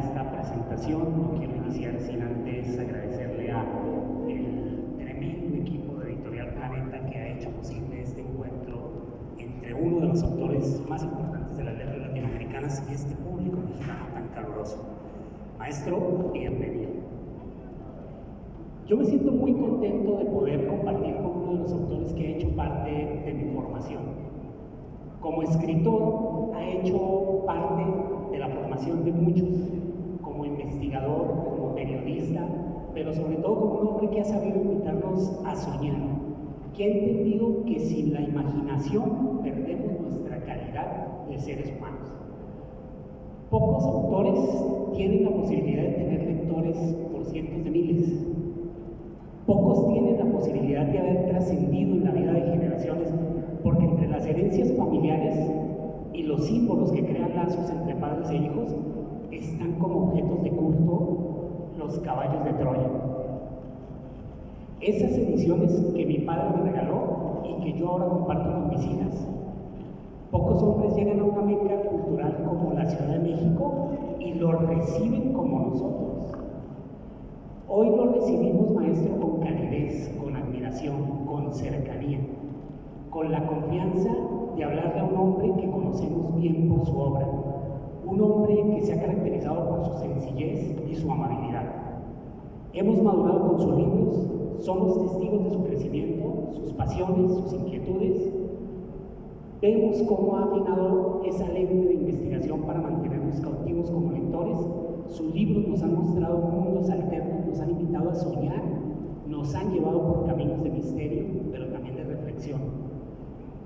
esta presentación. No quiero iniciar sin antes agradecerle a el tremendo equipo de Editorial Planeta que ha hecho posible este encuentro entre uno de los autores más importantes de las letras latinoamericanas y este público mexicano tan caluroso. Maestro, bienvenido. Yo me siento muy contento de poder compartir con uno de los autores que ha hecho parte de mi formación. Como escritor, ha hecho parte de la formación de muchos, como investigador, como periodista, pero sobre todo como un hombre que ha sabido invitarnos a soñar, que ha entendido que sin la imaginación perdemos nuestra calidad de seres humanos. Pocos autores tienen la posibilidad de tener lectores por cientos de miles. Pocos tienen la posibilidad de haber trascendido en la vida de generaciones, porque entre las herencias familiares y los símbolos que crean lazos entre padres e hijos están como objetos de culto los caballos de Troya. Esas ediciones que mi padre me regaló y que yo ahora comparto con mis hijas. Pocos hombres llegan a una meca cultural como la Ciudad de México y lo reciben como nosotros. Hoy lo recibimos, maestro, con calidez, con admiración, con cercanía, con la confianza de hablarle a un hombre que conocemos bien por su obra, un hombre que se ha caracterizado por su sencillez y su amabilidad. Hemos madurado con sus libros, somos testigos de su crecimiento, sus pasiones, sus inquietudes. Vemos cómo ha afinado esa lente de investigación para mantenernos cautivos como lectores. Sus libros nos han mostrado mundos alternos, nos han invitado a soñar, nos han llevado por caminos de misterio, pero también de reflexión.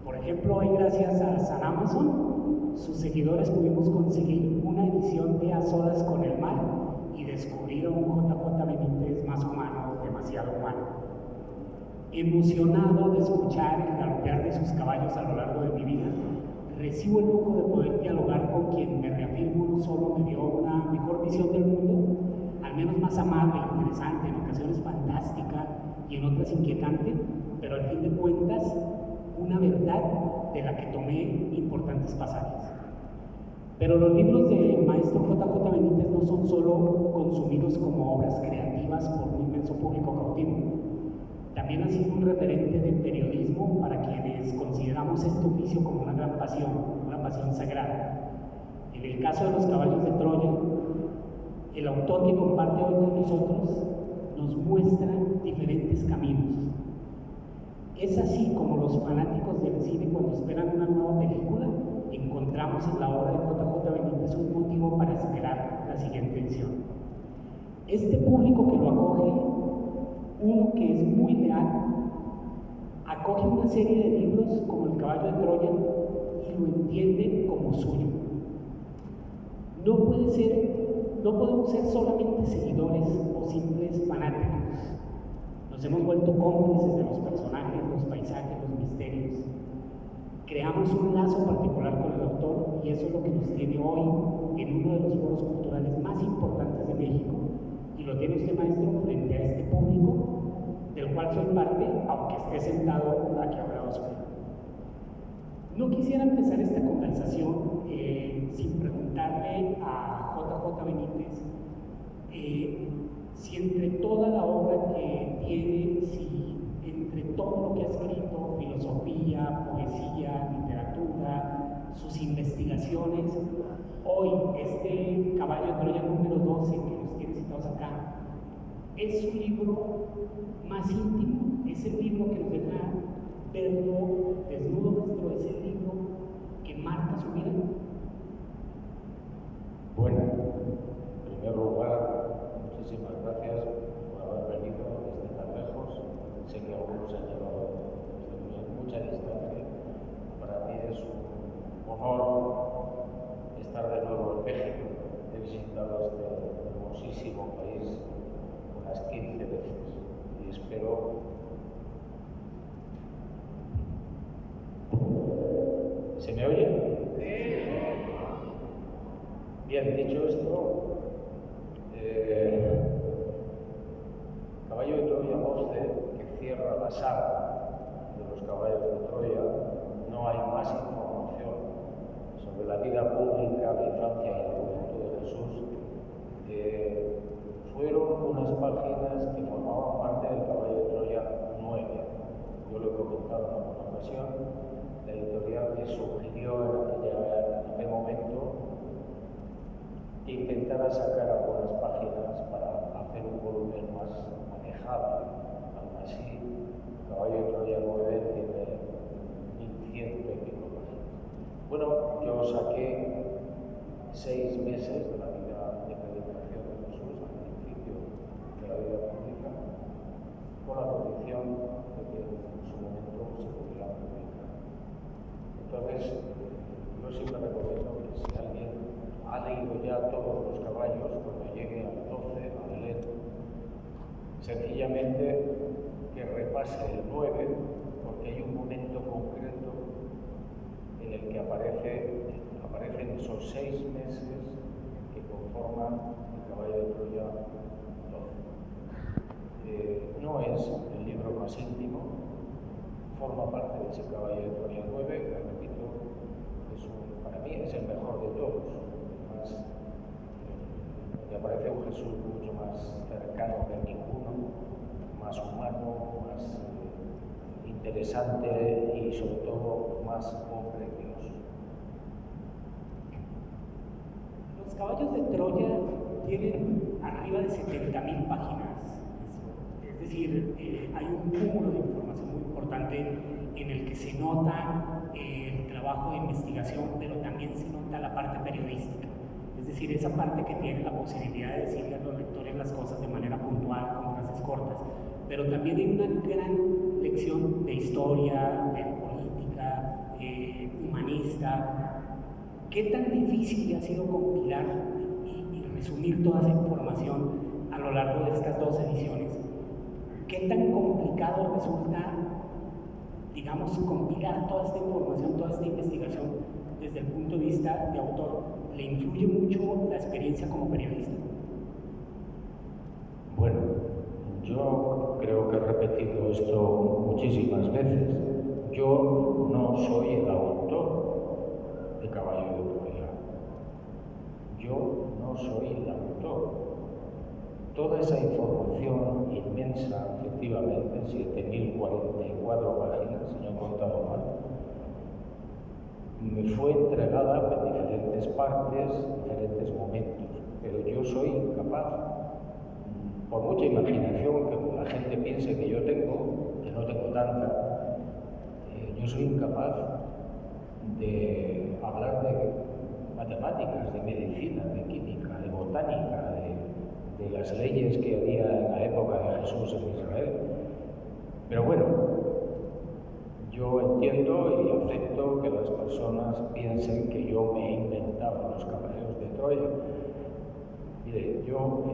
Por ejemplo, hoy gracias a San Amazon, sus seguidores pudimos conseguir una edición de A Solas con el Mar y descubrir a un JJ Benítez más humano, demasiado humano. Emocionado de escuchar el galopear de sus caballos a lo largo de mi vida, recibo el lujo de poder dialogar con quien me reafirmo no solo me dio una mejor visión del mundo, al menos más amable, interesante, en ocasiones fantástica y en otras inquietante, pero al fin de cuentas una verdad de la que tomé importantes pasajes. Pero los libros de maestro JJ Benítez no son solo consumidos como obras creativas por un inmenso público cautivo. También ha sido un referente del periodismo para quienes consideramos este oficio como una gran pasión, una pasión sagrada. En el caso de los caballos de Troya, el autor que comparte hoy con nosotros nos muestra diferentes caminos. Es así como los fanáticos del cine, cuando esperan una nueva película, encontramos en la obra de JJ Benítez un motivo para esperar la siguiente edición. Este público que lo acoge, uno que es muy leal, acoge una serie de libros como El caballo de Troya y lo entiende como suyo. No podemos ser solamente seguidores o simples fanáticos. Nos hemos vuelto cómplices de los personajes, los paisajes, los misterios. Creamos un lazo particular con el autor y eso es lo que nos tiene hoy en uno de los foros culturales más importantes de México. Y lo tiene usted, maestro, frente a este público, del cual soy parte, aunque esté sentado aquí a lado suyo. No quisiera empezar esta conversación sin preguntarle a JJ Benítez si entre toda la obra que tiene, si entre todo lo que ha escrito, filosofía, poesía, literatura, sus investigaciones, hoy este Caballo de Troya número 12 que nos tiene citados acá, es su libro más íntimo, es el libro que nos deja verlo desnudo, nuestro, es el libro que marca su vida. Bueno, en primer lugar, muchísimas gracias por haber venido desde tan lejos. Sé que algunos han llevado desde mucha distancia. Para mí es un honor estar de nuevo en México. He visitado este hermosísimo país unas 15 veces y espero. ¿Se me oye? Bien, dicho esto, Caballo de Troya 11, que cierra la saga de los caballos de Troya, no hay más información sobre la vida pública, la infancia y la juventud de Jesús ocasión, la editorial me sugirió en aquel momento que intentara sacar algunas páginas para hacer un volumen más manejable. Aún así, Caballo de Troya 9 tiene 1100 y pico páginas. Bueno, yo saqué 6 meses de la vida de predicación de Jesús al principio de la vida pública, con la condición de que en su momento se pudiera publicar. Entonces, yo siempre recomiendo que si alguien ha leído ya todos los caballos, cuando llegue al 12 a leer, sencillamente que repase el 9, porque hay un momento concreto en el que aparecen esos 6 meses que conforman el Caballo de Troya 12. No es el libro más íntimo, forma parte de ese Caballo de Troya 9, que repito, para mí es el mejor de todos. Me aparece un Jesús mucho más cercano que ninguno, más humano, más interesante y sobre todo más hombre que Dios. Los Caballos de Troya tienen arriba de 70.000 páginas, es decir, hay un cúmulo de información muy importante en el que se nota el trabajo de investigación, pero también se nota la parte periodística. Es decir, esa parte que tiene la posibilidad de decirle a los lectores las cosas de manera puntual, con frases cortas, pero también hay una gran lección de historia, de política, humanista. ¿Qué tan difícil ha sido compilar y resumir toda esa información a lo largo de estas 2 ediciones? ¿Qué tan complicado resulta, digamos, compilar toda esta información, toda esta investigación desde el punto de vista de autor? ¿Le influye mucho la experiencia como periodista? Bueno, yo creo que he repetido esto muchísimas veces. Yo no soy el autor de Caballo de Troya. Yo no soy el autor. Toda esa información inmensa, efectivamente, 7.044 páginas, si no he contado mal, me fue entregada en diferentes partes, diferentes momentos, pero yo soy incapaz, por mucha imaginación que la gente piense que yo tengo, que no tengo tanta, yo soy incapaz de hablar de matemáticas, de medicina, de química, de botánica, de las leyes que había en la época de Jesús en Israel. Pero bueno, yo entiendo y acepto que las personas piensen que yo me he inventado los caballos de Troya. Mire, yo,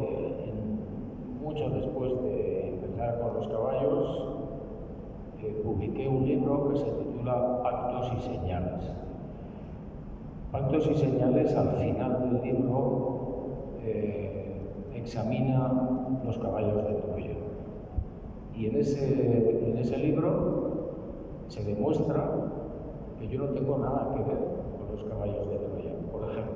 mucho después de empezar con los caballos, publiqué un libro que se titula Pactos y Señales. Pactos y Señales, al final del libro, examina los caballos de Troya. Y en ese libro se demuestra que yo no tengo nada que ver con los caballos de Troya. Por ejemplo,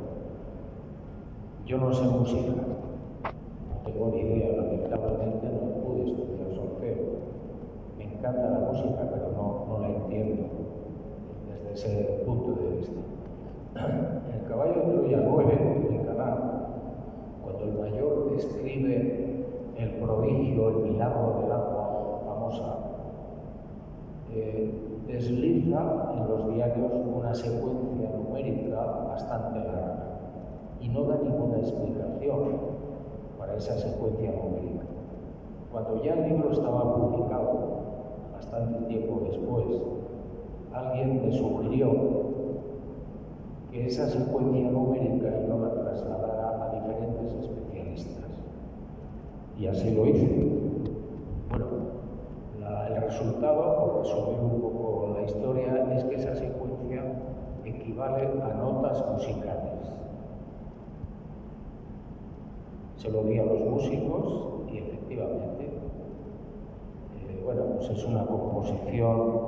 yo no sé música, no tengo ni idea, lamentablemente no pude estudiar solfeo. Me encanta la música, pero no la entiendo desde ese punto de vista. En el Caballo de Troya 9, en Canaán, cuando el mayor describe el prodigio, el milagro del agua famosa, desliza en los diarios una secuencia numérica bastante larga y no da ninguna explicación para esa secuencia numérica. Cuando ya el libro estaba publicado, bastante tiempo después, alguien me sugirió que esa secuencia numérica yo la trasladara a diferentes especialistas. Y así lo hice. Bueno, el resultado, por resumir un poco la historia, es que esa secuencia equivale a notas musicales. Se lo di a los músicos y efectivamente, bueno, pues es una composición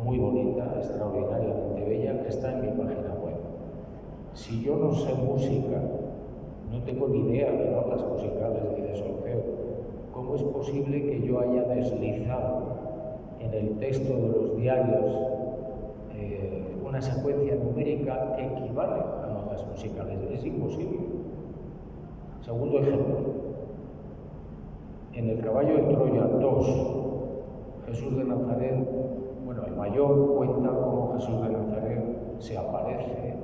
muy bonita, extraordinariamente bella, que está en mi página web. Si yo no sé música, no tengo ni idea de notas musicales ni de solfeo, ¿cómo es posible que yo haya deslizado en el texto de los diarios una secuencia numérica que equivale a notas musicales. Es imposible. Segundo ejemplo. En el caballo de Troya 2, Jesús de Nazaret, bueno, el mayor cuenta cómo Jesús de Nazaret se aparece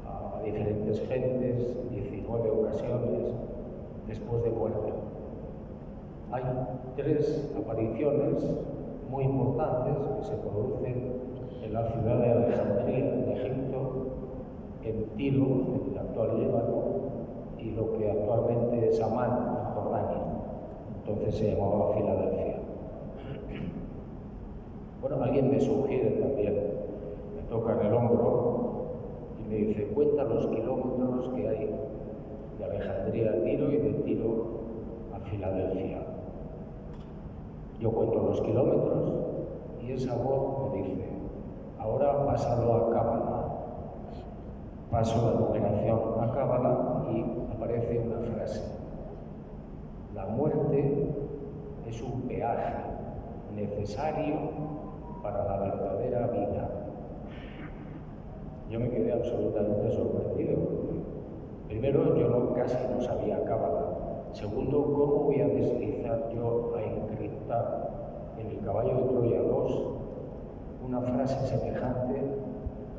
a diferentes gentes, 19 ocasiones, después de muerte. Hay 3 apariciones muy importantes que se producen en la ciudad de Alejandría, en Egipto, en Tiro, en el actual Líbano, y lo que actualmente es Amán, en Jordania. Entonces se llamaba Filadelfia. Bueno, alguien me sugiere también, me toca en el hombro y me dice, cuenta los kilómetros que hay de Alejandría a Tiro y de Tiro a Filadelfia. Yo cuento los kilómetros y esa voz me dice, ahora pásalo a Cábala. Paso la numeración a Cábala y aparece una frase. La muerte es un peaje necesario para la verdadera vida. Yo me quedé absolutamente sorprendido. Primero, yo casi no sabía Cábala. Segundo, ¿cómo voy a deslizar yo a encriptar en el caballo de Troya 2 una frase semejante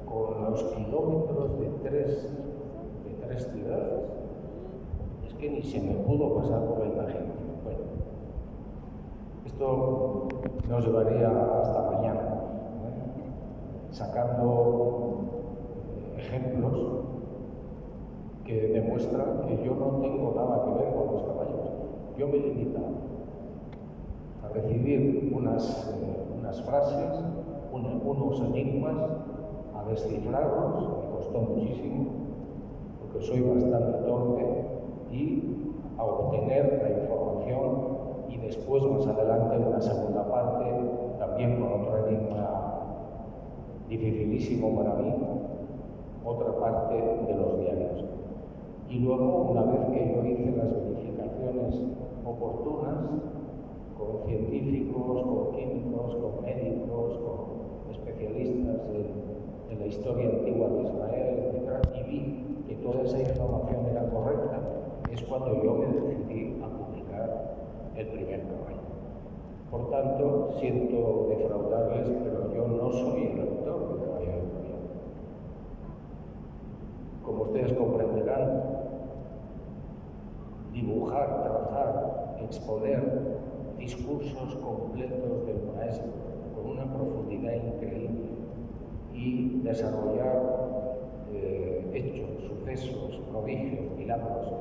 con los kilómetros de tres ciudades? Es que ni se me pudo pasar por la imaginación. Bueno, esto nos llevaría hasta mañana, sacando ejemplos que demuestran que yo no tengo nada que ver con los caballos. Yo me limito a recibir unas frases, unos enigmas, a descifrarlos, me costó muchísimo, porque soy bastante torpe, y a obtener la información y después, más adelante, una segunda parte, también con otro enigma dificilísimo para mí, otra parte de los diarios. Y luego, una vez que yo hice las verificaciones oportunas, con científicos, con químicos, con médicos, con especialistas en la historia antigua de Israel, etc., y vi que toda esa información era correcta, es cuando yo me decidí a publicar el primer caballo. Por tanto, siento defraudarles, pero yo no soy el autor del caballo de Troya. Como ustedes comprenderán, dibujar, trazar, exponer discursos completos del maestro con una profundidad increíble y desarrollar hechos, sucesos, prodigios, milagros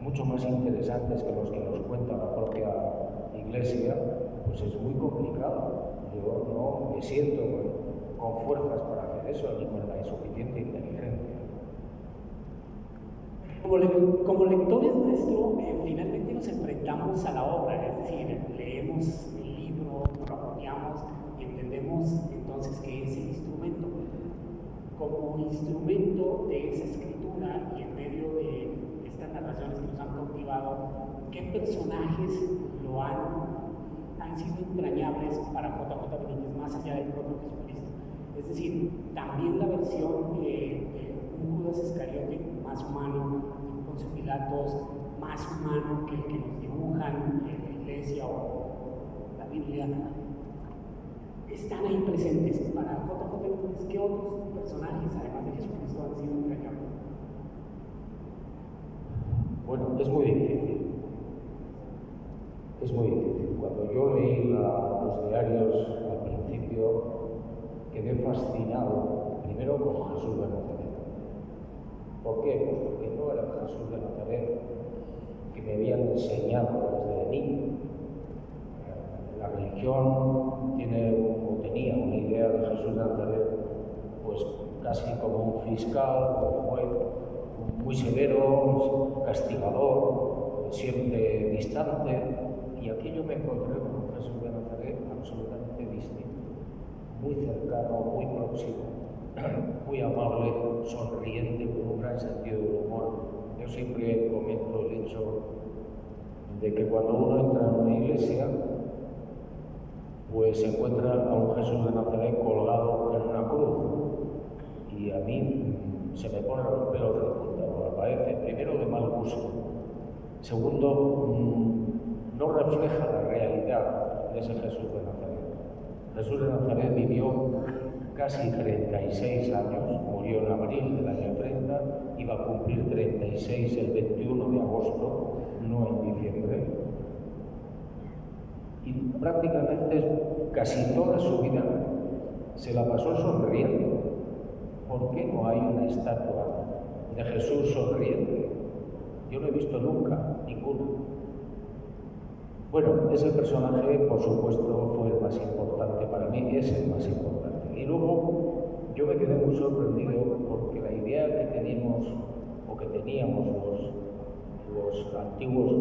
mucho más interesantes que los que nos cuenta la propia Iglesia, pues es muy complicado. Yo no me siento con fuerzas para hacer eso, ni con la suficiente inteligencia. Como lectores nuestros, finalmente nos enfrentamos a la obra, es decir, leemos el libro, nos lo apropiamos y entendemos entonces qué es el instrumento. Como instrumento de esa escritura y en medio de estas narraciones que nos han cautivado, ¿qué personajes han sido entrañables para JJ Benítez, más allá del propio Jesucristo? Es decir, también la versión de un Judas Iscariote más humano, Poncio Pilatos más humano que el que nos dibujan en la Iglesia o la Biblia, están ahí presentes. Para JJ Benítez, ¿qué otros personajes, además de Jesucristo, han sido entrañables? Bueno, es muy difícil. Es muy difícil. Cuando yo leí los diarios al principio, quedé fascinado, primero con Jesús de Nazaret. ¿Por qué? Pues porque no era el Jesús de Nazaret que me habían enseñado desde niño. La religión tenía una idea de Jesús de Nazaret, pues casi como un fiscal, como un juez, muy severo, castigador, siempre distante. Y aquí yo me encontré con un Jesús de Nazaret absolutamente distinto, muy cercano, muy próximo, muy amable, sonriente, con un gran sentido del humor. Yo siempre comento el hecho de que cuando uno entra en una iglesia, pues se encuentra a un Jesús de Nazaret colgado en una cruz. Y a mí se me ponen los pelos de punta, me parece, primero, de mal gusto. Segundo, no refleja la realidad de ese Jesús de Nazaret. Jesús de Nazaret vivió casi 36 años, murió en abril del año 30, iba a cumplir 36 el 21 de agosto, no en diciembre. Y prácticamente casi toda su vida se la pasó sonriendo. ¿Por qué no hay una estatua de Jesús sonriente? Yo no he visto nunca ninguna. Bueno, ese personaje, por supuesto, fue el más importante para mí, es el más importante. Y luego yo me quedé muy sorprendido porque la idea que teníamos los antiguos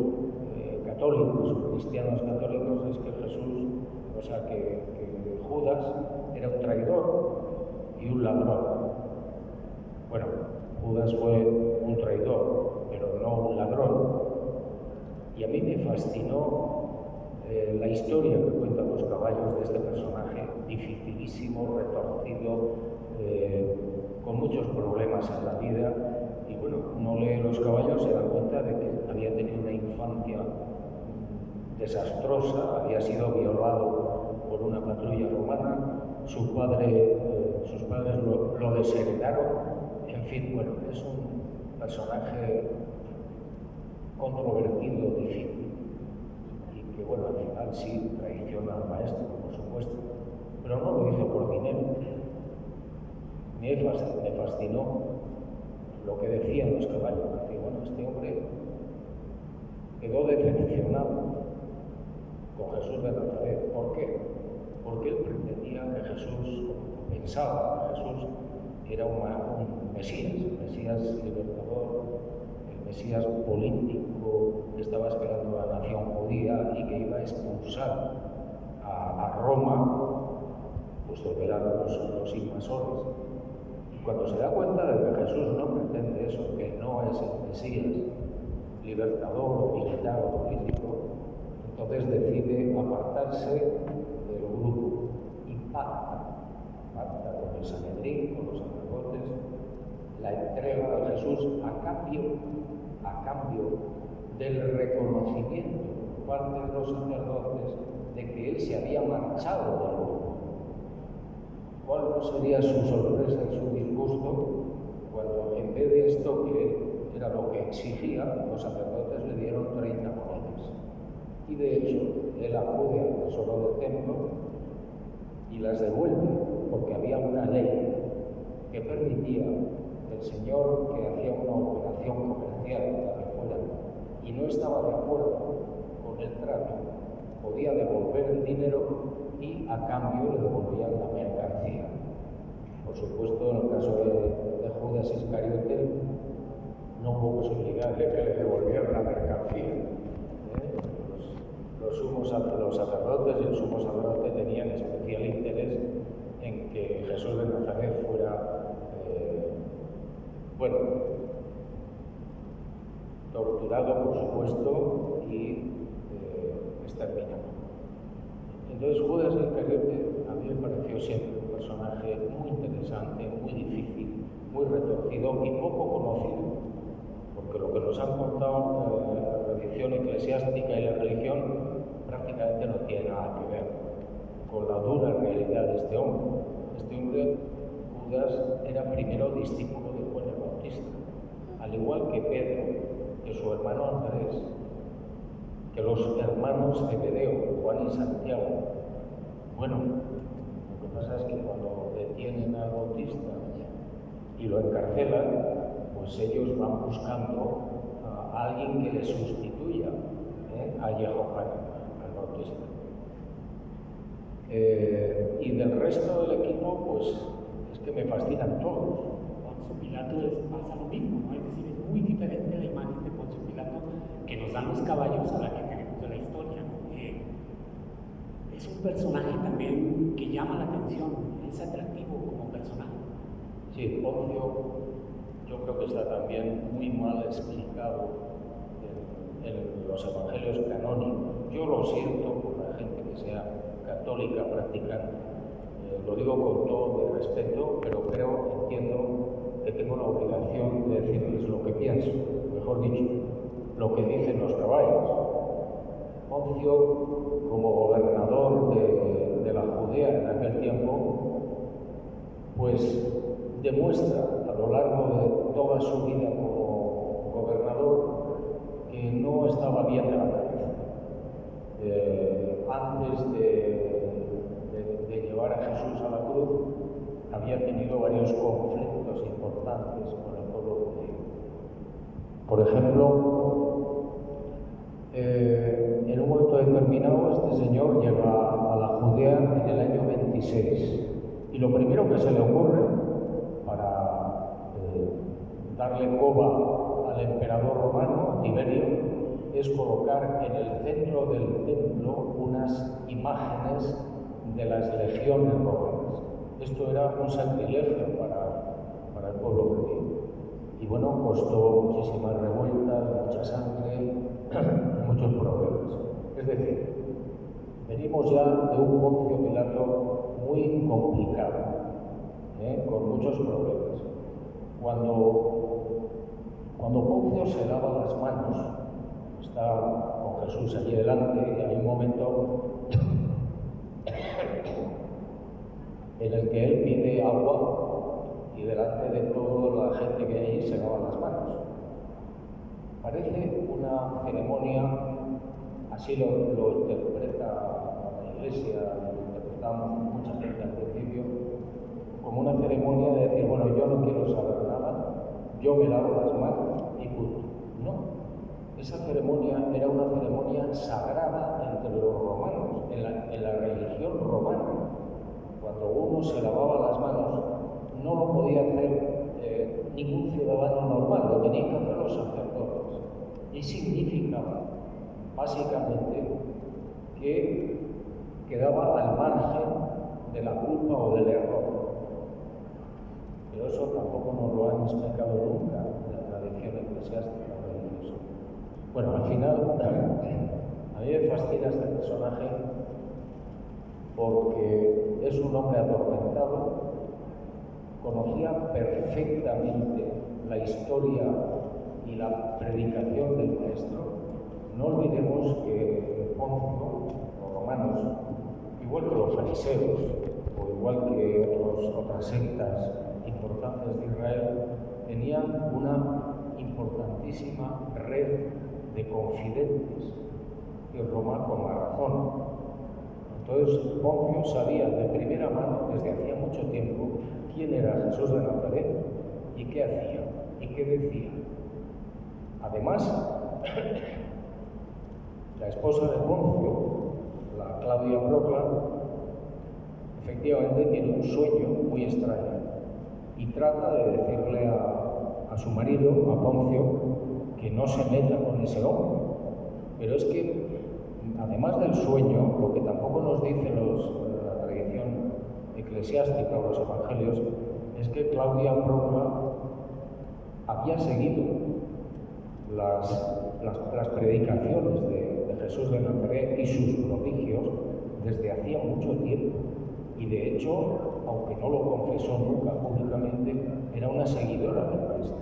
católicos, cristianos católicos, es que Jesús, o sea, que Judas era un traidor y un ladrón. Bueno, Judas fue un traidor, pero no un ladrón. Y a mí me fascinó la historia que cuentan los caballos de este personaje, dificilísimo, retorcido, con muchos problemas en la vida. Y bueno, uno lee los caballos, se da cuenta de que había tenido una infancia desastrosa, había sido violado por una patrulla romana, sus padres lo desheredaron, en fin, bueno, es un personaje controvertido, difícil, y que bueno, al final sí traiciona al maestro, por supuesto, pero no lo hizo por dinero. Me fascinó lo que decían los caballos. Decía, bueno, este hombre quedó decepcionado con Jesús de Nazaret. ¿Por qué? Porque él pretendía que Jesús, pensaba que Jesús era un Mesías, el Mesías libertador, el Mesías político que estaba esperando a la nación judía y que iba a expulsar a Roma, pues lo que eran los invasores. Y cuando se da cuenta de que Jesús no pretende eso, que no es el Mesías libertador, militar o político, entonces decide apartarse del grupo y pacta con el Sanedrín, con los sacerdotes, la entrega de Jesús a cambio del reconocimiento por parte de los sacerdotes de que él se había marchado del grupo. ¿Cuál no sería su sorpresa y su disgusto cuando en vez de esto, que era lo que exigía, los sacerdotes le dieron 30 monedas? Y de hecho, él acude al tesoro del templo y las devuelve, porque había una ley que permitía que el señor que hacía una operación comercial, la que fuera, y no estaba de acuerdo con el trato, podía devolver el dinero y a cambio le devolvían la mercancía. Por supuesto, en el caso de Judas Iscariote, no hubo posibilidad de que le devolvieran la mercancía. Los sacerdotes y el sumo sacerdote tenían especial interés en que Jesús de Nazaret fuera, torturado, por supuesto, y exterminado. Entonces Judas Iscariote a mí me pareció siempre un personaje muy interesante, muy difícil, muy retorcido y poco conocido, porque lo que nos han contado la tradición eclesiástica y la religión prácticamente no tiene nada que ver con la dura realidad de este hombre. Este hombre, Judas, era primero discípulo de Juan el Bautista, al igual que Pedro, que su hermano Andrés, que los hermanos Zebedeo, Juan y Santiago. Bueno, lo que pasa es que cuando detienen al Bautista y lo encarcelan, pues ellos van buscando a alguien que le sustituya a Jehová, al Bautista. Y del resto del equipo, pues es que me fascinan todos. Poncio Pilato pasa lo mismo, ¿no? Es decir, es muy diferente la imagen de Poncio Pilato que nos dan los caballos a la que tenemos de la historia, ¿no? Es un personaje también que llama la atención, es atractivo como personaje. Sí, Poncio yo creo que está también muy mal explicado en los evangelios canónicos. Yo lo siento por la gente que sea católica practicante. Lo digo con todo mi respeto, pero entiendo que tengo la obligación de decirles lo que pienso, mejor dicho, lo que dicen los caballos. Poncio, como gobernador de la Judea en aquel tiempo, pues demuestra a lo largo de toda su vida como gobernador que no estaba bien de la cabeza. Antes de llevar a Jesús a la cruz, había tenido varios conflictos importantes con el pueblo judío. Por ejemplo, en un momento determinado este señor llega a la Judea en el año 26 y lo primero que se le ocurre para darle coba al emperador romano, Tiberio, es colocar en el centro del templo unas imágenes de las legiones romanas. Esto era un sacrilegio para el pueblo judío. Y bueno, costó muchísimas revueltas, mucha sangre, muchos problemas. Es decir, venimos ya de un Poncio Pilato muy complicado, con muchos problemas. Cuando Poncio se lava las manos, está con Jesús allí delante, y hay un momento en el que él pide agua y delante de toda la gente que hay allí se lava las manos. Parece una ceremonia, así lo interpreta la Iglesia, lo interpretamos mucha gente al principio, como una ceremonia de decir, bueno, yo no quiero saber nada, yo me lavo las manos y punto. No. Esa ceremonia era una ceremonia sagrada entre los romanos, en la religión romana. Cuando uno se lavaba las manos, no lo podía hacer ningún ciudadano normal, lo tenían que hacer los sacerdotes. Y significaba, básicamente, que quedaba al margen de la culpa o del error. Pero eso tampoco nos lo han explicado nunca en la tradición eclesiástica religiosa. Bueno, al final, a mí me fascina este personaje porque es un hombre atormentado, conocía perfectamente la historia y la predicación del Maestro. No olvidemos que Poncio, los romanos, igual que los fariseos, o igual que otras sectas importantes de Israel, tenían una importantísima red de confidentes, y Roma con más razón. Entonces Poncio sabía de primera mano, desde hacía mucho tiempo, quién era Jesús de Nazaret y qué hacía y qué decía. Además, la esposa de Poncio, la Claudia Procla, efectivamente tiene un sueño muy extraño y trata de decirle a su marido, a Poncio, que no se meta con ese hombre. Pero es que, además del sueño, lo que tampoco nos dice la tradición eclesiástica o los evangelios, es que Claudia Procla había seguido las predicaciones de Jesús de Nazaret y sus prodigios desde hacía mucho tiempo. Y de hecho, aunque no lo confesó nunca públicamente, era una seguidora del Maestro.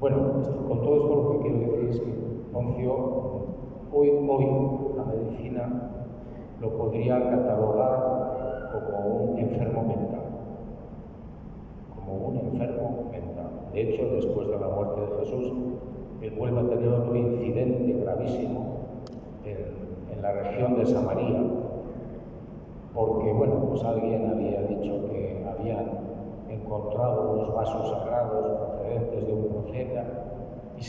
Bueno, con todo esto lo que quiero decir es que Poncio, hoy la medicina lo podría catalogar como un enfermo mental. Como un enfermo mental. De hecho, después de la muerte de Jesús, él vuelve a tener otro incidente gravísimo en la región de Samaria, porque, bueno, pues alguien había dicho que habían encontrado unos vasos sagrados procedentes de un profeta y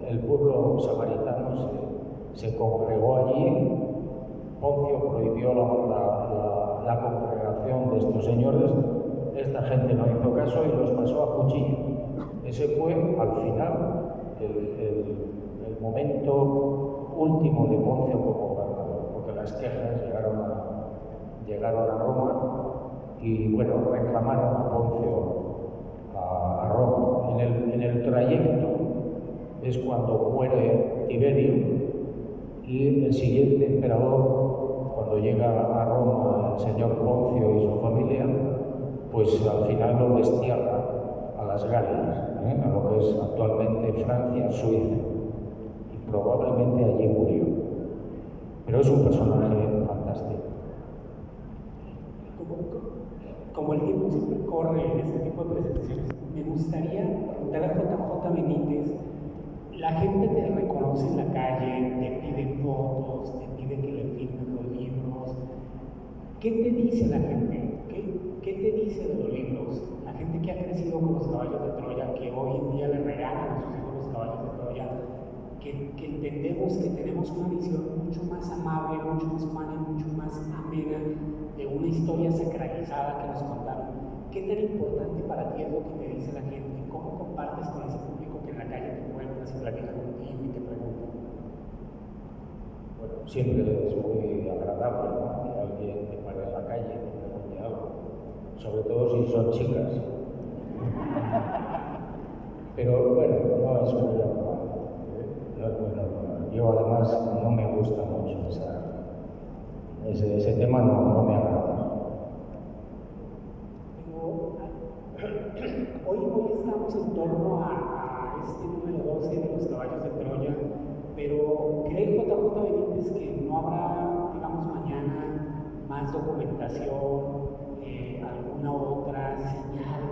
el pueblo samaritano se congregó allí. Poncio prohibió la congregación de estos señores. Esta gente no hizo caso y los pasó a cuchillo. Ese fue, al final, el momento último de Poncio como gobernador, porque las quejas llegaron a Roma y, bueno, reclamaron a Poncio a Roma. En el trayecto es cuando muere Tiberio y el siguiente emperador cuando llega a Roma el señor Poncio y su familia, pues al final lo destierra a las Galias, a lo que es actualmente Francia, Suiza, y probablemente allí murió. Pero es un personaje fantástico. Como el tiempo siempre corre en este tipo de presentaciones, me gustaría preguntar a JJ Benítez. La gente te reconoce en la calle, te piden fotos, te piden que le firmes los libros. ¿Qué te dice la gente? ¿Qué te dice de los libros? La gente que ha crecido con los caballos de Troya, que hoy en día le regalan a sus hijos los caballos de Troya, que entendemos que tenemos una visión mucho más amable, mucho más humana y mucho más amena de una historia sacralizada que nos contaron. ¿Qué tan importante para ti es lo que te dice la gente? ¿Cómo compartes con ese público que en la calle te encuentras y platica contigo y te pregunta? Bueno, siempre es muy agradable, ¿no?, que alguien te pare en la calle y te pregunte algo, sobre todo si son chicas. Pero bueno, no es muy normal. No es muy normal. Yo además no me gusta mucho ese tema, no me agrada. Hoy estamos en torno a este número 12 de los caballos de Troya, pero ¿cree JJ Benítez que no habrá, digamos, mañana más documentación, alguna otra señal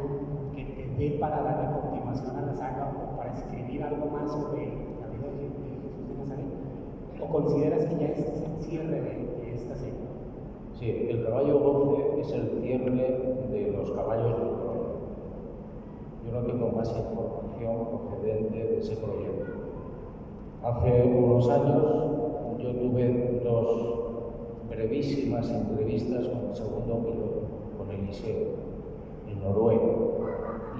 que te dé para darle continuación a la saga o para escribir algo más sobre la vida de Jesús de Nazaret? ¿O consideras que ya este es el cierre de esta serie? Sí, el caballo 12 es el cierre de los caballos de Troya. Yo no tengo más información procedente de ese proyecto. Hace unos años yo tuve dos brevísimas entrevistas con el segundo piloto, con Eliseo, en Noruega.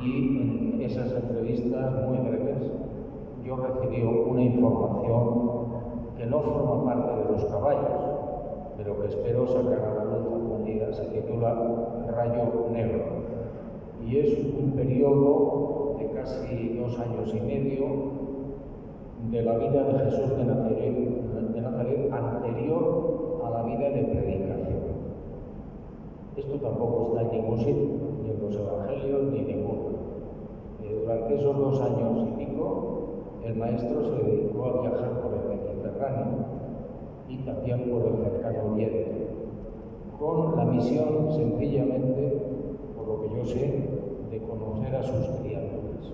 Y en esas entrevistas muy breves yo recibí una información que no forma parte de los caballos, pero que espero sacar a la luz algún día. Se titula Rayo Negro. Y es un periodo de casi 2 años y medio de la vida de Jesús de Nazaret anterior a la vida de predicación. Esto tampoco está en ningún sitio, ni en los evangelios, ni en ninguno. Durante esos 2 años y pico, el maestro se dedicó a viajar por el Mediterráneo y también por el cercano Oriente, con la misión, sencillamente, por lo que yo sé, de conocer a sus criaturas,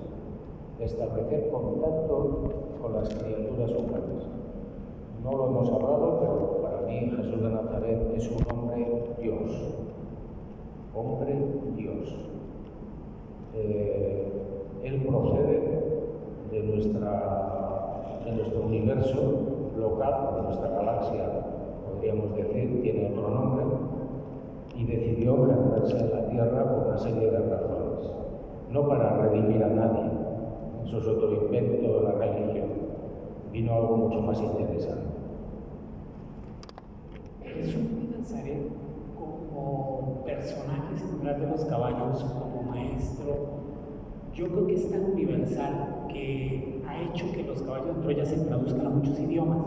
de establecer contacto con las criaturas humanas. No lo hemos hablado, pero para mí Jesús de Nazaret es un hombre Dios. Hombre Dios. Él procede de nuestro universo local, de nuestra galaxia, podríamos decir, tiene otro nombre, y decidió quedarse en la Tierra por una serie de razones, no para redimir a nadie, eso es otro invento de la religión, vino algo mucho más interesante. Jesús de Nazaret, como personaje central de los caballos, como maestro, yo creo que es tan universal que ha hecho que los caballos de Troya se traduzcan a muchos idiomas.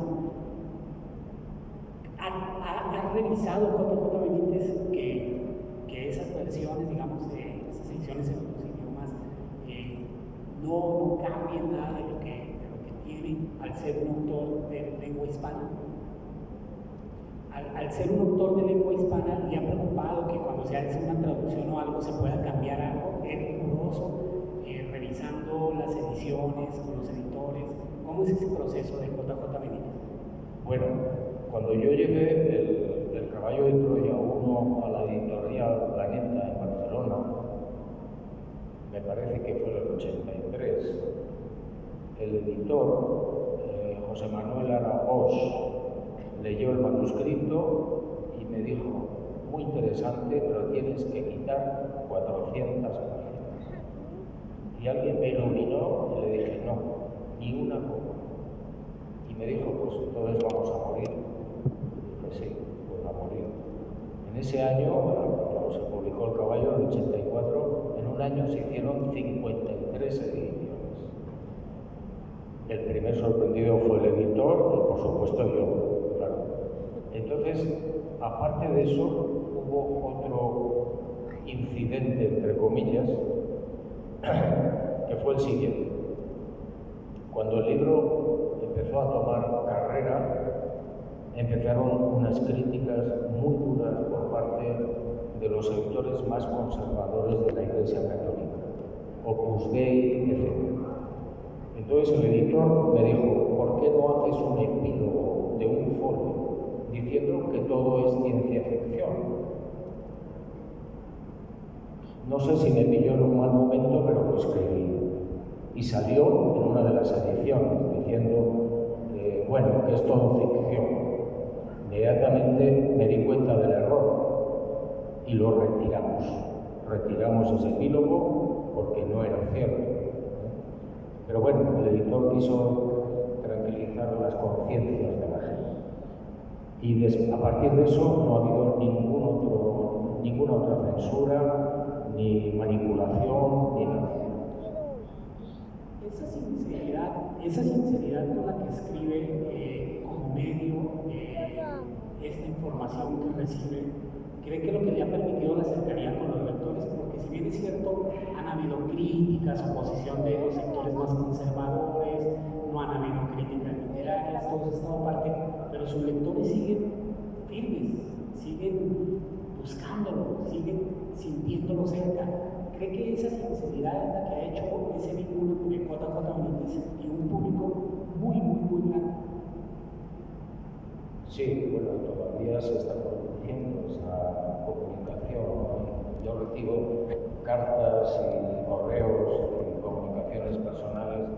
¿Ha revisado JJ Benítez que esas versiones, digamos, de esas ediciones en otros idiomas no cambien nada de lo que tienen al ser un autor de lengua hispana? Al ser un autor de lengua hispana, ¿le ha preocupado que cuando se hace una traducción o algo se pueda cambiar algo? ¿Es riguroso revisando las ediciones con los editores? ¿Cómo es ese proceso de JJ Benítez? Bueno, cuando yo llevé el caballo de Troya 1 a la editorial Planeta en Barcelona, me parece que fue en el 83, el editor, José Manuel Aragós, leyó el manuscrito y me dijo, muy interesante, pero tienes que quitar 400 páginas. Y alguien me iluminó y le dije, no, ni una coma. Y me dijo, pues entonces vamos a morir. Y dije, sí, pues a morir. En ese año, cuando se publicó El Caballo, en el 84, en un año se hicieron 53 ediciones. El primer sorprendido fue el editor y, por supuesto, yo, claro. Entonces, aparte de eso, hubo otro incidente, entre comillas, que fue el siguiente. Cuando el libro empezó a tomar carrera, empezaron unas críticas muy duras por parte de los sectores más conservadores de la Iglesia Católica, Opus Dei, etc. Entonces el editor me dijo, ¿por qué no haces un epílogo de un folio diciendo que todo es ciencia ficción? No sé si me pilló en un mal momento, pero lo escribí. Y salió en una de las ediciones diciendo, bueno, que es todo ficción. Inmediatamente me di cuenta del error y lo retiramos. Retiramos ese epílogo porque no era cierto. Pero bueno, el editor quiso tranquilizar las conciencias de la gente. Y a partir de eso no ha habido ninguna otra censura, ni manipulación, ni nada. Esa sinceridad con la que escribe como medio esta información que recibe, ¿cree que lo que le ha permitido la cercanía con los lectores? Porque si bien es cierto, han habido críticas, oposición de los sectores más conservadores, no han habido críticas literarias, todo eso está aparte, pero sus lectores siguen firmes, siguen buscándolo, siguen sintiéndolo cerca. ¿Cree que esa sinceridad es la que ha hecho ese vínculo con el JJ Benítez y un público muy, muy, muy grande? Sí, bueno, todavía se está produciendo esa comunicación, ¿no? Yo recibo cartas y correos y comunicaciones personales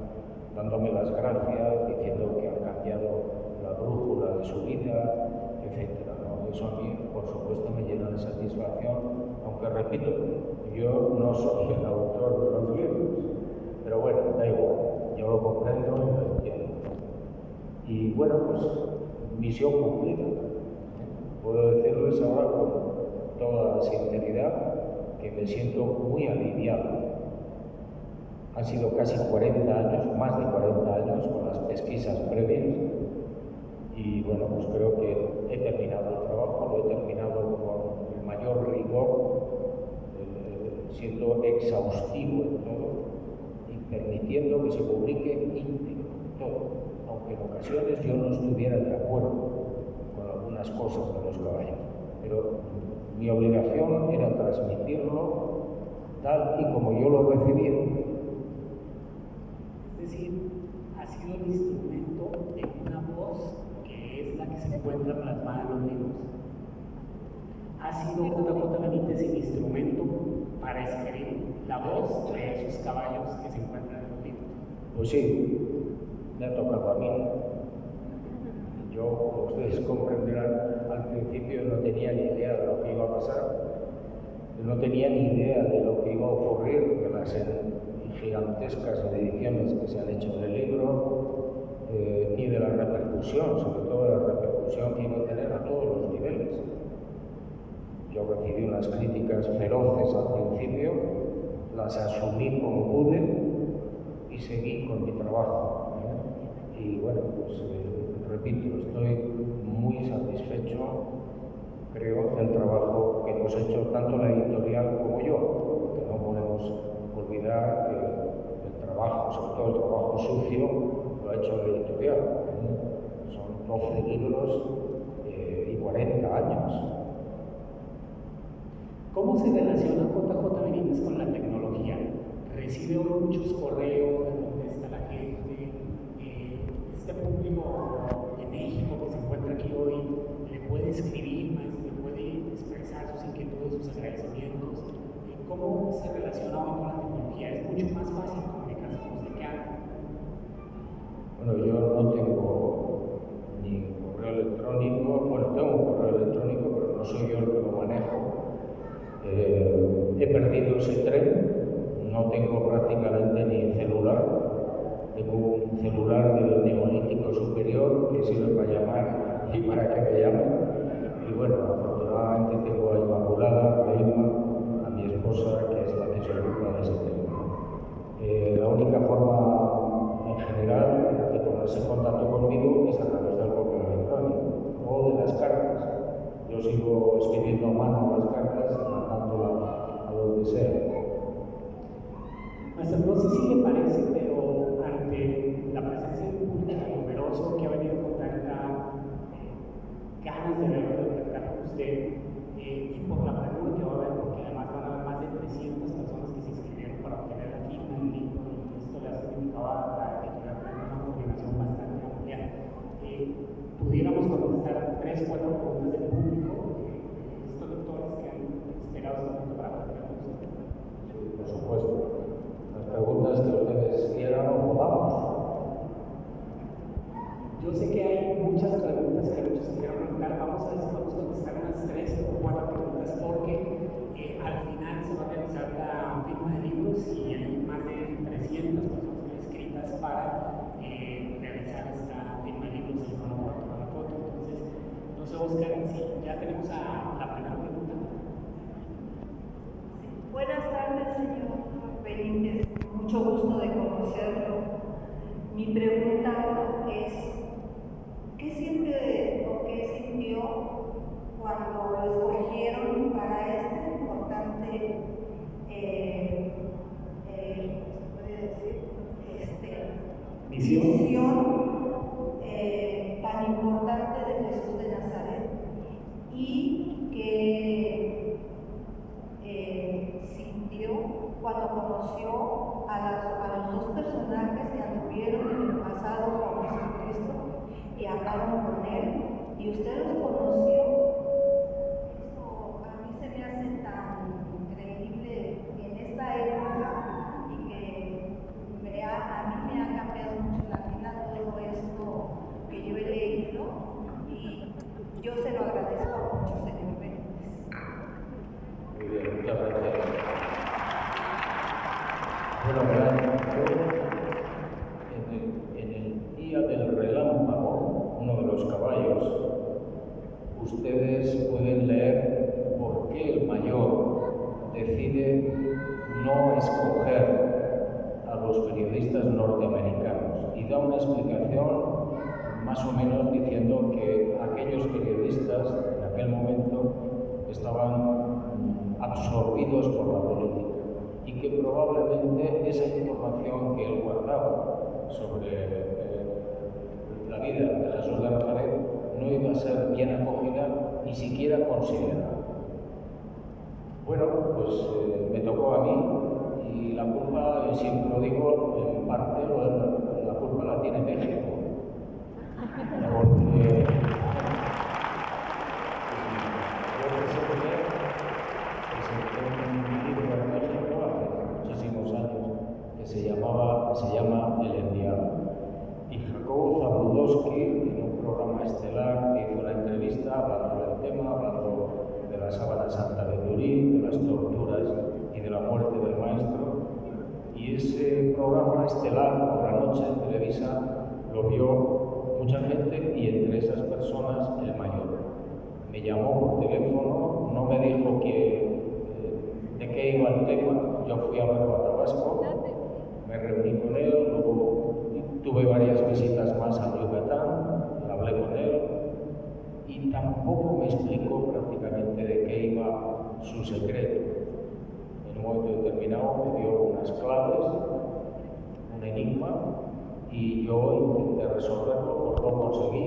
dándome las gracias, diciendo que han cambiado la brújula de su vida, etc. ¿no? Eso a mí, por supuesto, me llena de satisfacción, aunque repito, yo no soy el autor de los libros, pero bueno, da igual, yo lo comprendo y lo entiendo. Y bueno, pues misión cumplida. Puedo decirles ahora con toda sinceridad que me siento muy aliviado. Han sido casi 40 años, más de 40 años con las pesquisas previas y bueno, pues creo que he terminado el trabajo, lo he terminado con el mayor rigor, siendo exhaustivo en todo y permitiendo que se publique íntegro todo. Aunque en ocasiones yo no estuviera de acuerdo con algunas cosas de los caballos, pero mi obligación era transmitirlo tal y como yo lo recibí. Es decir, ha sido el instrumento de una voz que es la que se encuentra plasmada en los libros. Ha sido JJ Benítez el instrumento para escribir la voz de esos caballos que se encuentran en los libros. Pues sí. Me ha tocado a mí. Yo, como ustedes comprenderán, al principio no tenía ni idea de lo que iba a pasar, no tenía ni idea de lo que iba a ocurrir, de las gigantescas ediciones que se han hecho del libro, ni de la repercusión, sobre todo de la repercusión que iba a tener a todos los niveles. Yo recibí unas críticas feroces al principio, las asumí como pude y seguí con mi trabajo. Y bueno, pues repito, estoy muy satisfecho, creo, del trabajo que hemos hecho tanto la editorial como yo, porque no podemos olvidar que el trabajo, sobre todo el trabajo sucio, lo ha hecho la editorial. Son 12 libros y 40 años. ¿Cómo se relaciona JJ Benítez con la tecnología? ¿Recibe muchos correos? ¿Está la gente? Este público de México que se encuentra aquí hoy le puede escribir, le puede expresar sus inquietudes, sus agradecimientos. ¿Cómo se relaciona hoy con la tecnología? ¿Es mucho más fácil comunicarse con usted que antes? Bueno, yo no tengo ni correo electrónico, bueno, tengo un correo electrónico, pero no soy yo el que lo manejo. He perdido ese tren, no tengo prácticamente ni celular. Tengo un celular del Neolítico Superior que sirve para llamar y para que me llamen. Y bueno, afortunadamente tengo a Inmaculada, a Irma, a mi esposa, que es la que se ocupa de ese tema. La única forma en general de ponerse en contacto conmigo es a través del correo electrónico o de las cartas. yo sigo escribiendo a mano las cartas y mandándolas a donde sea. Maestro, no sé si le parece, pero ante la presencia de un público numeroso que ha venido con tanta ganas de verlo, de platicar con usted, y por la pregunta que va a haber, porque además van a haber más de 300 personas que se inscribieron para obtener la firma en libro, y esto le ha significado a la editorial una coordinación bastante amplia. Pudiéramos contestar 3 o 4 preguntas del público, estos doctores que han esperado este momento para platicar con usted. Sí, por supuesto. Las preguntas que ustedes quieran o podamos. Yo sé que hay muchas preguntas que muchos quieran preguntar. Vamos a contestar unas 3 o 4 preguntas porque al final se va a realizar la firma de libros y hay más de 300 personas inscritas para realizar esta firma de libros y van a tomar la foto. Entonces, no sé, Oscar, si ya tenemos a la primera pregunta. Buenas tardes, señor Benítez. Mucho gusto de conocerlo. Mi pregunta ahora es, ¿qué siente o qué sintió cuando lo escogieron para esta importante, ¿se puede decir? Misión tan importante de Jesús de Nazaret? Y que sintió cuando conoció a los 2 personajes que anduvieron en el pasado con Jesucristo y hablaron con él, y usted los conoció. Eso a mí se me hace tan increíble en esta época y que a mí me ha cambiado mucho la vida todo esto que yo he leído, y yo se lo agradezco mucho, señor Benítez. Muy bien, muchas gracias. Bueno, verán, en el día del relámpago, uno de los caballos, ustedes pueden leer por qué el mayor decide no escoger a los periodistas norteamericanos, y da una explicación más o menos diciendo que aquellos periodistas en aquel momento estaban absorbidos por la política y que probablemente esa información que él guardaba sobre la vida de Jesús de Nazaret no iba a ser bien acogida ni siquiera considerada. Bueno, pues me tocó a mí, y la culpa, siempre lo digo, en parte la culpa la tiene México. Porque presenté un libro en México hace muchísimos años que se llama El Enviado. Y Jacobo Zabludowski, en un programa estelar, hizo una entrevista hablando del tema, hablando de la Sábana Santa de Turín, de las torturas y de la muerte del maestro. Y ese programa estelar por la noche en Televisa lo vio mucha gente, y entre esas personas el mayor. Me llamó por teléfono, no me dijo de qué iba el tema. Yo fui a verlo a Tabasco, me reuní con él, luego tuve varias visitas más a Yucatán, hablé con él, y tampoco me explicó prácticamente de qué iba su secreto. En un momento determinado me dio unas claves, un enigma, y yo intenté resolverlo, pues lo conseguí,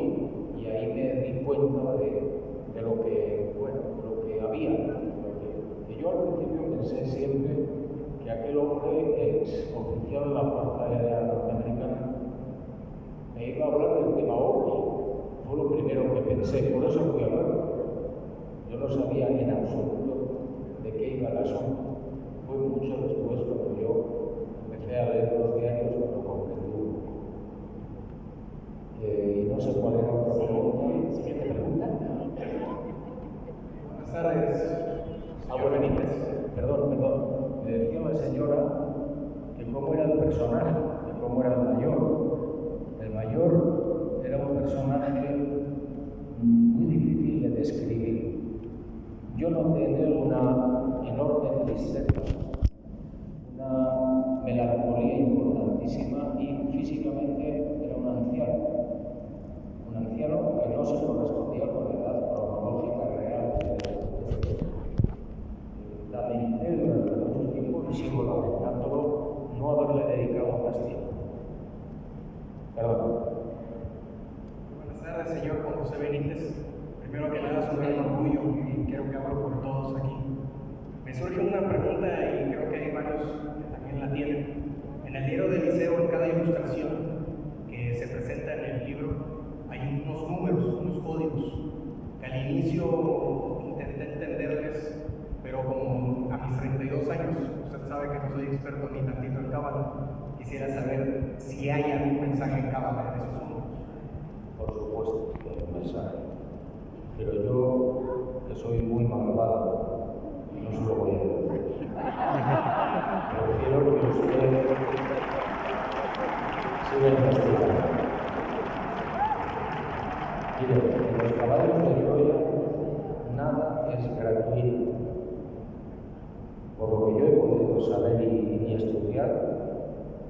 y ahí me di cuenta de lo que, bueno, lo que había. Que yo al principio pensé siempre que aquel hombre, ex oficial de la Fuerza Aérea Norteamericana, me iba a hablar del tema OVNI. Fue lo primero que pensé, por eso fui a verlo. Yo no sabía en absoluto de qué iba el asunto. Fue mucho después cuando yo empecé a leer los diarios cuando comprendí. Y no sé cuál era otra pregunta. Siguiente pregunta. Buenas tardes. Señor Benítez. Perdón. Me decía la señora que cómo era el personaje, que cómo era el mayor. El mayor era un personaje muy difícil de describir. Yo noté en él una enorme tristeza, una melancolía importantísima, y físicamente era un anciano que no se correspondía con la edad cronológica real José Benítez. Primero que nada es un gran orgullo y creo que hablo por todos aquí. Me surge una pregunta y creo que hay varios que también la tienen. En el diario de Liceo, en cada ilustración que se presenta en el libro, hay unos números, unos códigos, que al inicio intenté entenderles, pero como a mis 32 años, usted sabe que no soy experto ni tantito en cábala, quisiera saber si hay algún mensaje en cábala en esos números. Por supuesto que hay un mensaje, pero yo, que soy muy malvado, no se lo voy a decir. Prefiero que usted siga investigando. Mire, en los caballos de Troya nada es gratuito. Por lo que yo he podido saber y estudiar,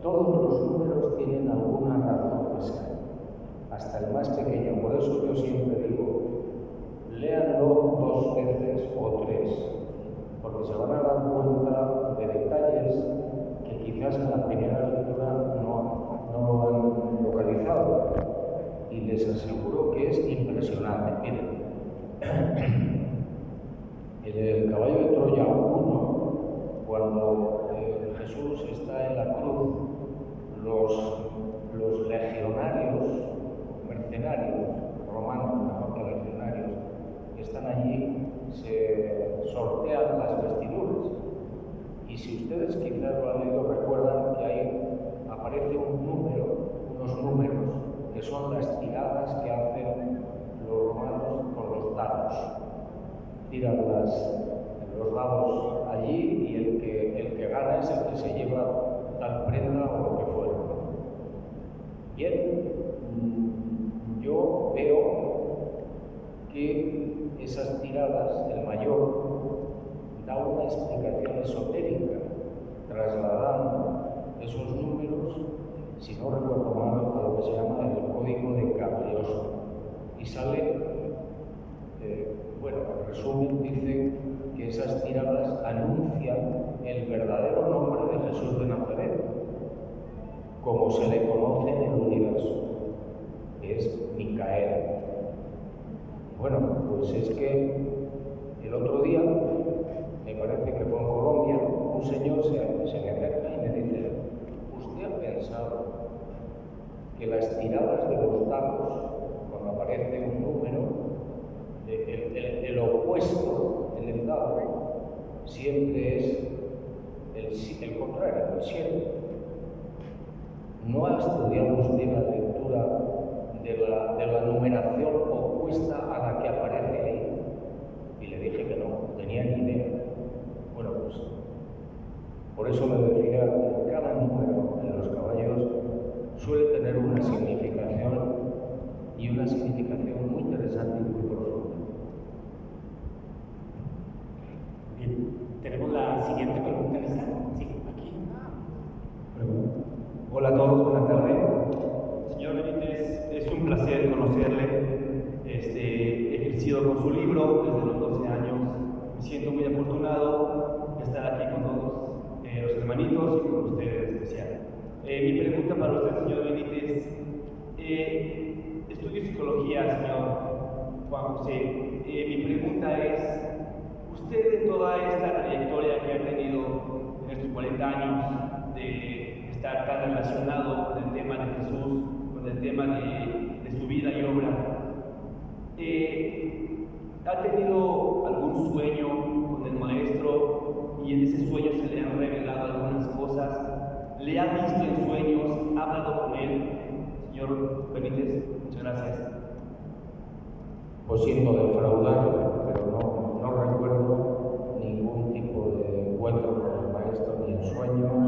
todos los números tienen alguna razón de ser, hasta el más pequeño. Por eso yo siempre digo, léanlo 2 veces o 3, porque se van a dar cuenta de detalles que quizás en la primera lectura no han localizado. Y les aseguro que es impresionante. Miren, en el caballo de Troya 1, cuando Jesús está en la cruz, los legionarios, mercenarios romanos, mejor que legionarios, que están allí, se sortean las vestiduras. Y si ustedes quizás lo han leído, recuerdan que ahí aparece unos números, que son las tiradas que hacen los romanos con los dados. Tiran los dados allí y el que gana es el que se lleva tal prenda o lo que fuera. Bien, yo veo que esas tiradas, el mayor, da una explicación esotérica, trasladando esos números, si no recuerdo mal, a lo que se llama el código de Cagliostro. Y sale, en resumen, dice que esas tiradas anuncian el verdadero nombre de Jesús de Nazaret, como se le conoce en el universo, que es Micael. Bueno, pues es que el otro día, me parece que fue en Colombia, un señor se me acerca y me dice: ¿usted ha pensado que las tiradas de los dados, cuando aparece un número, el opuesto en el dado siempre es el contrario, el 7? ¿No ha estudiado usted la lectura de la numeración opuesta a la que aparece ahí? Y le dije que no tenía ni idea. Bueno, pues por eso me decía que cada número en los caballos suele tener una significación, y una significación muy interesante y muy profunda. Bien, tenemos la siguiente pregunta lista. Sí, aquí. Hola a todos, buenas tardes. Señor Benítez, es un placer conocerle. He ejercido con su libro desde los 12 años. Me siento muy afortunado de estar aquí con todos los hermanitos y con ustedes en especial. Mi pregunta para usted, señor Benítez, estudio psicología, señor Juan José. Mi pregunta es, usted de toda esta trayectoria que ha tenido en estos 40 años de estar tan relacionado con el tema de Jesús, con el tema de su vida y obra, ¿ha tenido algún sueño con el maestro y en ese sueño se le han revelado algunas cosas? ¿Le ha visto en sueños? ¿Ha hablado con él? Señor Benítez, muchas gracias. Pues siento defraudarle, pero no recuerdo ningún tipo de encuentro con el maestro, ni en sueños,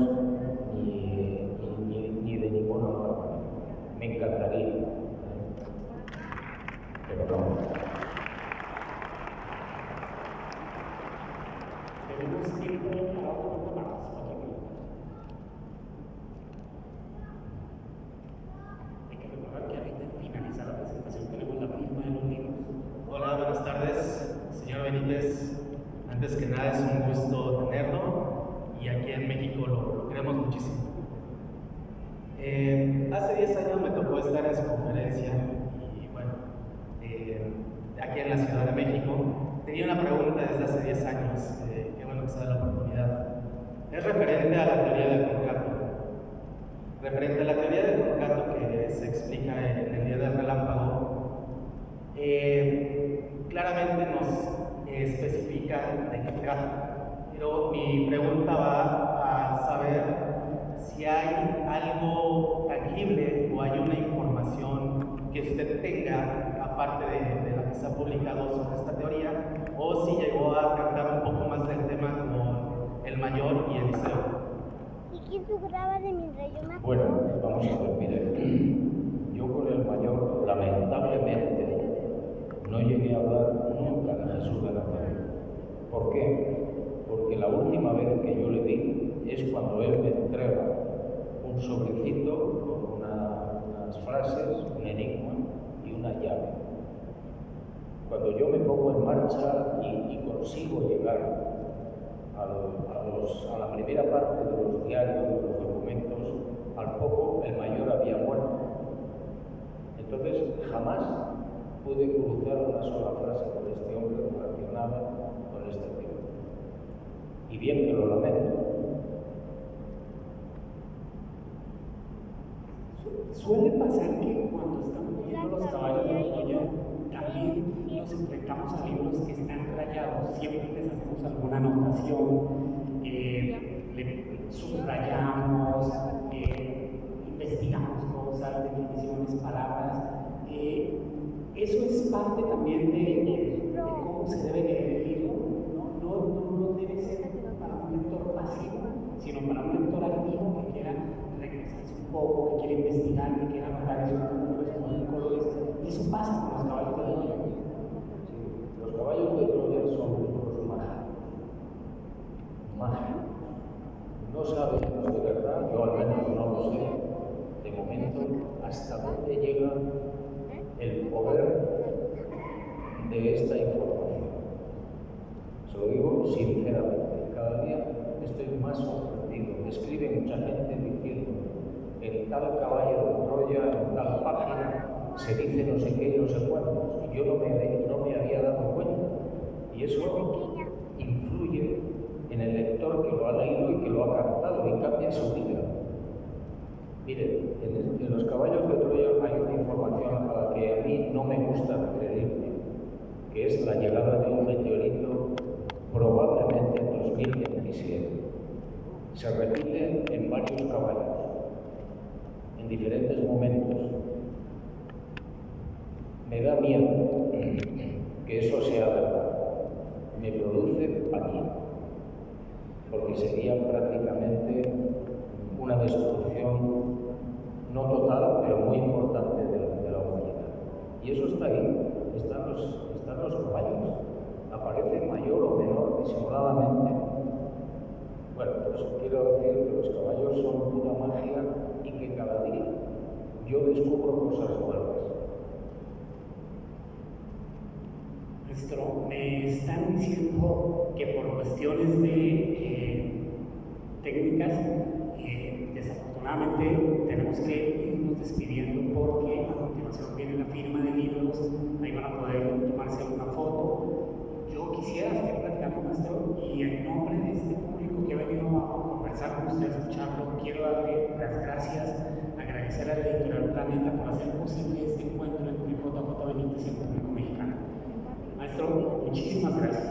ni de ninguna otra manera. Me encantaría, pero no. Tenemos tiempo para otra pregunta más. Hay que recordar que ahorita al finalizar la presentación tenemos la firma de los libros. Hola, buenas tardes, señor Benítez. Antes que nada es un gusto tenerlo y aquí en México lo queremos muchísimo. Hace 10 años me tocó estar en su conferencia y bueno, aquí en la Ciudad de México. Tenía una pregunta desde hace 10 años, qué bueno que se da la oportunidad. Es referente a la teoría del concreto. Referente a la teoría del concreto que se explica en el Día del Relámpago, claramente nos especifica de qué trata. Pero mi pregunta va a saber si hay algo tangible o hay una información que usted tenga, aparte de la que se ha publicado sobre esta teoría, o si llegó a tratar un poco más del tema con el mayor y Eliseo. ¿Y quién jugaba de mientras yo me acuerdo? Bueno, vamos a ver, mire, yo con el mayor, lamentablemente, no llegué a hablar nunca de Jesús de Nazaret. ¿Por qué? Porque la última vez que yo le vi es cuando él me entrega un sobrecito con unas frases, un enigma y una llave. Cuando yo me pongo en marcha y consigo llegar a la primera parte de los diarios, de los documentos, al poco el mayor había muerto. Entonces jamás pude cruzar una sola frase con este hombre relacionada con este tema. Y bien que lo lamento. Suele pasar que cuando estamos viendo los caballos de Troya, también nos enfrentamos a libros que están rayados. Siempre les hacemos alguna anotación, subrayamos, investigamos cosas, definiciones, palabras. Eso es parte también de cómo se debe leer el libro. No debe ser para un lector pasivo, sino para un lector activo que quiera regresarse un poco, que quiera investigar, que quiera anotar esos números, esos colores. Eso pasa con los caballos de Troya. Sí, los caballos de Troya son libros mágicos. No sabemos de verdad, yo al menos no lo sé, de momento, hasta dónde llega el poder de esta información. Se lo digo sinceramente, cada día estoy más sorprendido. Me escribe mucha gente diciendo, en tal caballo de Troya, en tal página, se dice no sé qué y no sé cuántos, y yo no me había dado cuenta. Y eso influye en el lector que lo ha leído y que lo ha captado y cambia su vida. Mire, en los caballos de Troya hay una información a la que a mí no me gusta referirme, que es la llegada de un meteorito probablemente en 2027. Se repite en varios caballos, en diferentes momentos. Me da miedo que eso sea verdad. Me produce pánico, porque sería prácticamente una destrucción no total, pero muy importante de la humanidad. Y eso está ahí, están los caballos. Aparecen mayor o menor disimuladamente. Bueno, pues quiero decir que los caballos son pura magia y que cada día yo descubro cosas nuevas. Maestro, me están diciendo que por cuestiones de técnicas, desafortunadamente tenemos que irnos despidiendo porque a continuación viene la firma de libros, ahí van a poder tomarse una foto. Yo quisiera seguir platicando, maestro, y en nombre de este público que ha venido a conversar con usted, a escucharlo, quiero darle las gracias, agradecer a la editorial Planeta por hacer posible este encuentro entre JJ Benítez y el público mexicano. Maestro, muchísimas gracias.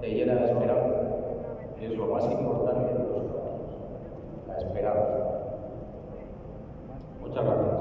te llena de esperanza, que es lo más importante de los caballos, la esperanza. Muchas gracias.